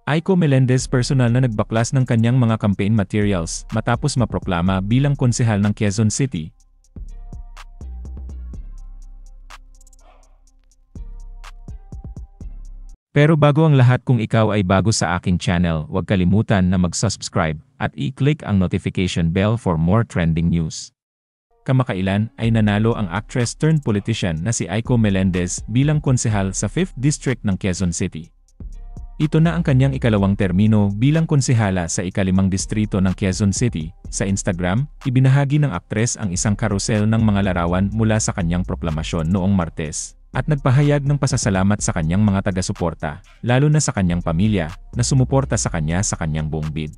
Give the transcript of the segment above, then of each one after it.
Aiko Melendez personal na nagbaklas ng kanyang mga campaign materials matapos maproklama bilang konsehal ng Quezon City. Pero bago ang lahat, kung ikaw ay bago sa aking channel, huwag kalimutan na mag-subscribe at i-click ang notification bell for more trending news. Kamakailan ay nanalo ang actress turned politician na si Aiko Melendez bilang konsehal sa 5th District ng Quezon City. Ito na ang kanyang ikalawang termino bilang konsehala sa ika-5 distrito ng Quezon City. Sa Instagram, ibinahagi ng aktres ang isang karusel ng mga larawan mula sa kanyang proklamasyon noong Martes, at nagpahayag ng pasasalamat sa kanyang mga taga-suporta, lalo na sa kanyang pamilya, na sumuporta sa kanyang buong bid.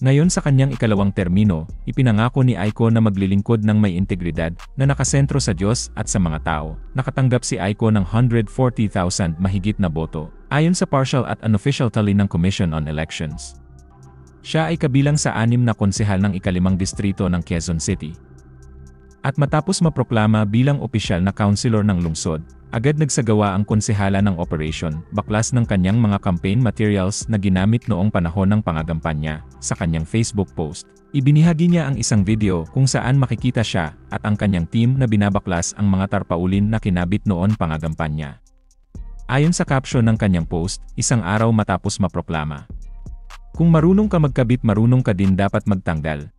Ngayon sa kanyang ikalawang termino, ipinangako ni Aiko na maglilingkod ng may integridad, na nakasentro sa Diyos at sa mga tao. Nakatanggap si Aiko ng 140,000 mahigit na boto, ayon sa partial at unofficial tally ng Commission on Elections. Siya ay kabilang sa 6 na konsehal ng ika-5 distrito ng Quezon City. At matapos maproklama bilang opisyal na councilor ng lungsod, agad nagsagawa ang konsehala ng operation, baklas ng kanyang mga campaign materials na ginamit noong panahon ng pangangampanya. Sa kanyang Facebook post, ibinahagi niya ang isang video kung saan makikita siya at ang kanyang team na binabaklas ang mga tarpaulin na kinabit noon pangangampanya. Ayon sa caption ng kanyang post, isang araw matapos maproklama, "Kung marunong ka magkabit, marunong ka din dapat magtanggal."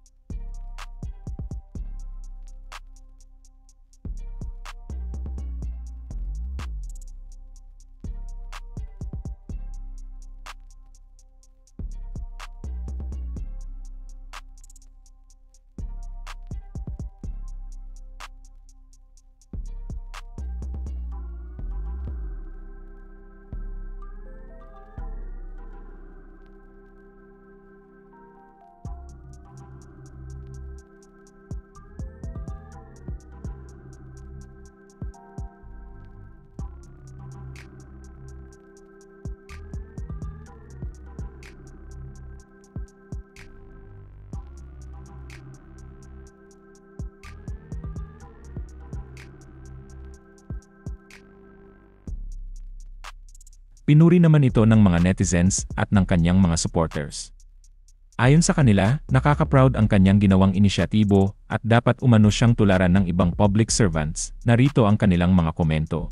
Pinuri naman ito ng mga netizens at ng kanyang mga supporters. Ayon sa kanila, nakaka-proud ang kanyang ginawang inisyatibo at dapat umano siyang tularan ng ibang public servants. Narito ang kanilang mga komento.